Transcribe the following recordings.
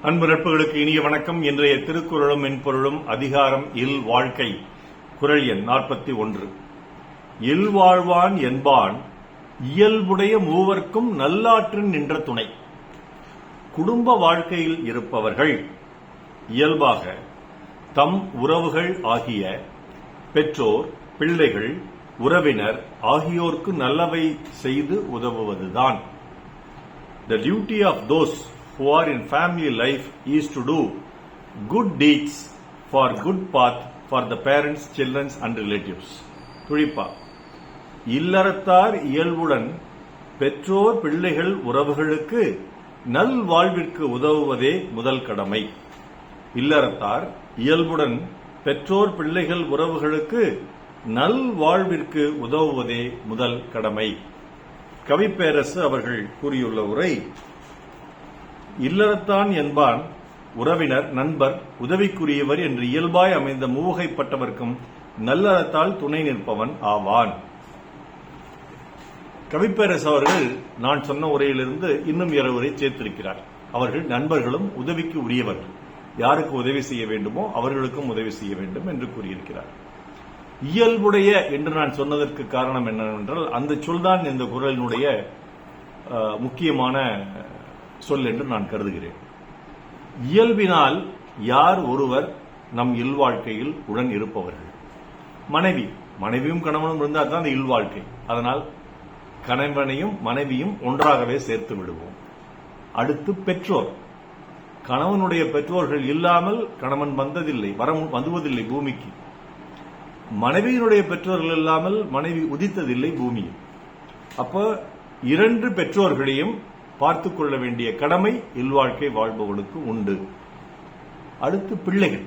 அன்பு நட்புகளுக்கு இனிய வணக்கம். இன்றைய திருக்குறளும் மென்பொருளும் அதிகாரம் இல் வாழ்க்கை, குறள் எண் 41. இல்வாழ்வான் என்பான் இயல்புடைய மூவர்க்கும் நல்லாற்றின் நின்ற துணை. குடும்ப வாழ்க்கையில் இருப்பவர்கள் இயல்பாக தம் உறவுகள் ஆகிய பெற்றோர், பிள்ளைகள், உறவினர் ஆகியோர்க்கு நல்லவை செய்து உதவுவதுதான். The duty of those who are in family life is to do good deeds for good path for the parents, children and relatives. துழிப்பா. இல்லறத்தார் இயல்புடன் பெற்றோர், பிள்ளைகள், உறவுகளுக்கு நல் வாழ்விற்கு உதவுவதே முதல் கடமை. இல்லறத்தார் இயல்புடன் பெற்றோர், பிள்ளைகள், உறவுகளுக்கு நல் வாழ்விற்கு உதவுவதே முதல் கடமை. கவிப்பேரசு அவர்கள் கூறியுள்ள உரை: இல்லறத்தான் என்பான் உறவினர், நண்பர், உதவிக்குரியவர் என்று இயல்பாய் அமைந்த மூவகைப்பட்டவர்க்கும் நல்லறத்தால் துணை நிற்பவன் ஆவான். கவிப்பேரசு அவர்கள் நான் சொன்ன உரையிலிருந்து இன்னும் 2 உரை சேர்த்திருக்கிறார். அவர்கள் நண்பர்களும் உதவிக்கு உரியவர்கள், யாருக்கு உதவி செய்ய வேண்டுமோ அவர்களுக்கும் உதவி செய்ய வேண்டும் என்று கூறியிருக்கிறார். இயல்புடைய என்று நான் சொன்னதற்கு காரணம் என்னவென்றால், அந்த சொல்தான் இந்த குறளினுடைய முக்கியமான சொல் என்று நான் கருதுகிறேன். இயல்பினால் யார் ஒருவர் நம் இல்வாழ்க்கையில் உடன் இருப்பவர்கள்? மனைவியும் கணவனும் இருந்தால் தான் இல்வாழ்க்கை. அதனால் கணவனையும் மனைவியும் ஒன்றாகவே சேர்த்து விடுவோம். அடுத்து பெற்றோர். கணவனுடைய பெற்றோர்கள் இல்லாமல் கணவன் வந்துவதில்லை பூமிக்கு. மனைவியினுடைய பெற்றோர்கள் இல்லாமல் மனைவி உதித்ததில்லை பூமியில். அப்ப 2 பெற்றோர்களையும் பார்த்துக் கொள்ள வேண்டிய கடமை இல்வாழ்க்கை வாழ்பவனுக்கு உண்டு. அடுத்து பிள்ளைகள்.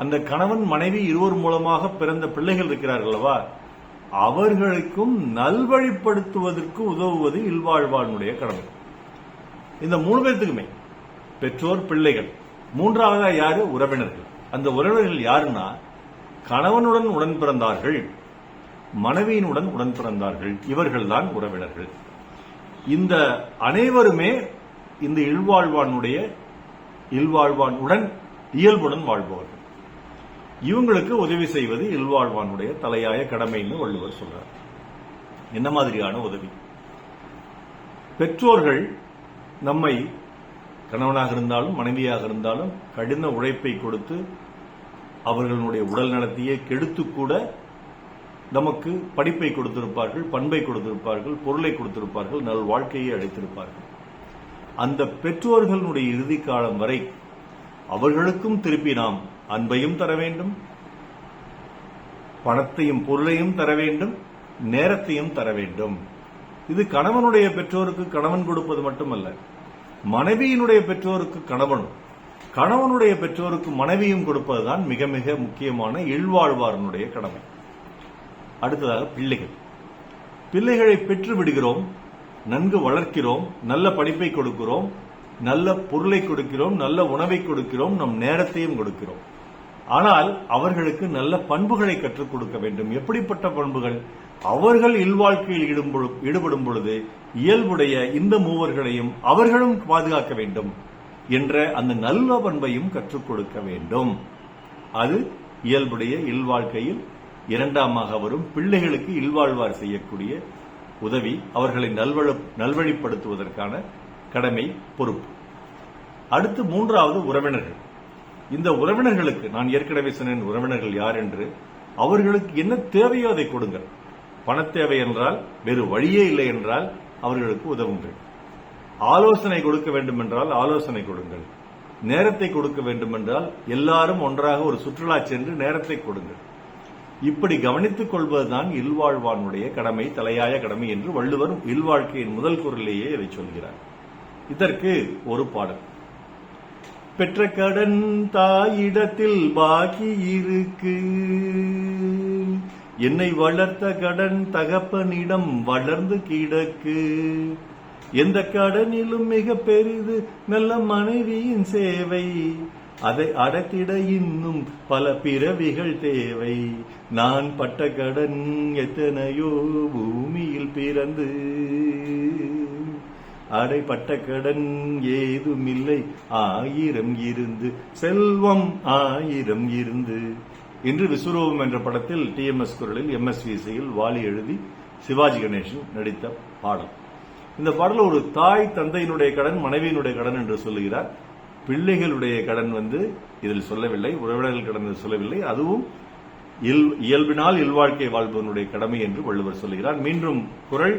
அந்த கணவன் மனைவி இருவர் மூலமாக பிறந்த பிள்ளைகள் இருக்கிறார்கள் அல்லவா, அவர்களுக்கும் நல்வழிப்படுத்துவதற்கு உதவுவது இல்வாழ்வானுடைய கடமை. இந்த 3 பேர்த்துக்குமே, பெற்றோர், பிள்ளைகள், மூன்றாவதா யாரு? உறவினர்கள். அந்த உறவினர்கள் யாருன்னா, கணவனுடன் உடன் பிறந்தார்கள், மனைவியினுடன் உடன் பிறந்தார்கள், இவர்கள்தான் உறவினர்கள். இந்த அனைவருமே இந்த இல்வாழ்வானுடன் இயல்புடன் வாழ்பவர்கள். இவங்களுக்கு உதவி செய்வது இல்வாழ்வானுடைய தலையாய கடமைன்னு வள்ளுவர் சொல்றார். என்ன மாதிரியான உதவி? பெற்றோர்கள் நம்மை, கணவனாக இருந்தாலும் மனைவியாக இருந்தாலும், கடின உழைப்பை கொடுத்து அவர்களுடைய உடல் நலத்தையே கெடுத்து கூட நமக்கு படிப்பை கொடுத்திருப்பார்கள், பண்பை கொடுத்திருப்பார்கள், பொருளை கொடுத்திருப்பார்கள், நல் வாழ்க்கையை அளித்திருப்பார்கள். அந்த பெற்றோர்களுடைய இறுதி காலம் வரை அவர்களுக்கும் திருப்பி நாம் அன்பையும் தர வேண்டும், பணத்தையும் பொருளையும் தர வேண்டும், நேரத்தையும் தர வேண்டும். இது கணவனுடைய பெற்றோருக்கு கணவன் கொடுப்பது மட்டுமல்ல, மனைவியினுடைய பெற்றோருக்கு கணவனுடைய பெற்றோருக்கு மனைவியும் கொடுப்பதுதான் மிக மிக முக்கியமான இல்வாழ்வாரனுடைய கடமை. அடுத்ததாக பிள்ளைகளை பெற்று விடுகிறோம், நன்கு வளர்க்கிறோம், நல்ல படிப்பை கொடுக்கிறோம், நல்ல பொருளை கொடுக்கிறோம், நல்ல உணவை கொடுக்கிறோம், நம் நேரத்தையும் கொடுக்கிறோம். ஆனால் அவர்களுக்கு நல்ல பண்புகளை கற்றுக் கொடுக்க வேண்டும். எப்படிப்பட்ட பண்புகள்? அவர்கள் இல்வாழ்க்கையில் ஈடுபடும் பொழுது இயல்புடைய இந்த மூவர்களையும் அவர்களும் பாதுகாக்க வேண்டும் என்ற அந்த நல்ல பண்பையும் கற்றுக் கொடுக்க வேண்டும். அது இயல்புடைய இல்வாழ்க்கையில் 2ஆமாக வரும். பிள்ளைகளுக்கு இல்வாழ்வார் செய்யக்கூடிய உதவி, அவர்களை நல்வழிப்படுத்துவதற்கான கடமை, பொறுப்பு. அடுத்து 3வது உறவினர்கள். இந்த உறவினர்களுக்கு நான் ஏற்கனவே சொன்னேன் உறவினர்கள் யார் என்று. அவர்களுக்கு என்ன தேவையோ அதை கொடுங்கள். பணத்தேவை என்றால், வேறு வழியே இல்லை என்றால் அவர்களுக்கு உதவுங்கள். ஆலோசனை கொடுக்க வேண்டும் என்றால் ஆலோசனை கொடுங்கள். நேரத்தை கொடுக்க வேண்டும் என்றால் எல்லாரும் ஒன்றாக ஒரு சுற்றுலா சென்று நேரத்தை கொடுங்கள். இப்படி கவனித்துக் கொள்வதுதான் இல்வாழ்வானுடைய கடமை, தலையாய கடமை என்று வள்ளுவர் இல்வாழ்க்கையின் முதல் குறளிலேயே இதை சொல்கிறார். இதற்கு ஒரு பாடல்: பெற்ற கடன் தாயிடத்தில் பாக்கி இருக்கு, என்னை வளர்த்த கடன் தகப்பனிடம் வளர்ந்து கிடக்கு, எந்த கடனிலும் மிக பெரிது நல்ல மனைவியின் சேவை, அதை அடத்திட இன்னும் பல பிறவிகள் தேவை, நான் பட்ட கடன் எத்தனையோ பூமியில் பிறந்து. அடைப்பட்ட கடன் ஏதுமில்லை, ஆயிரம் இருந்து செல்வம் ஆயிரம் இருந்து என்று விஸ்வரூபம் என்ற படத்தில் டிஎம்எஸ் குரலில் எம்எஸ்வி இசையில் வாலி எழுதி சிவாஜி கணேசன் நடித்த பாடல். இந்த பாடல் ஒரு தாய் தந்தையினுடைய கடன், மனைவியினுடைய கடன் என்று சொல்லுகிறார். பிள்ளைகளுடைய கடன் இதில் சொல்லவில்லை, உறவினர்கள் கடன் சொல்லவில்லை. அதுவும் இயல்பினால் இல்வாழ்க்கை வாழ்பவனுடைய கடமை என்று வள்ளுவர் சொல்லுகிறார். மீண்டும் குறள்,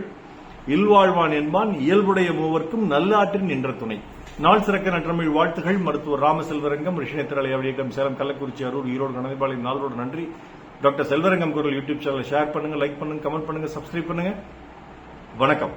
இல்வாழ்வான் என்பான் இயல்புடைய மூவர்க்கும் நல்லாற்றின் என்ற துணை. நாள் சிறக்க நற்றமிழ் வாழ்த்துகள். மருத்துவர் ராமசெல்வரங்கம், ரிஷினேத்திரலையம், சேலம், கள்ளக்குறிச்சி, அரூர், ஈரோடு, கணதிபாளையம் நாளோடு நன்றி. டாக்டர் செல்வரங்கம் குரல் யூடியூப் சேனலை ஷேர் பண்ணுங்க, லைக் பண்ணுங்க, கமெண்ட் பண்ணுங்க, சப்ஸ்கிரைப் பண்ணுங்க. வணக்கம்.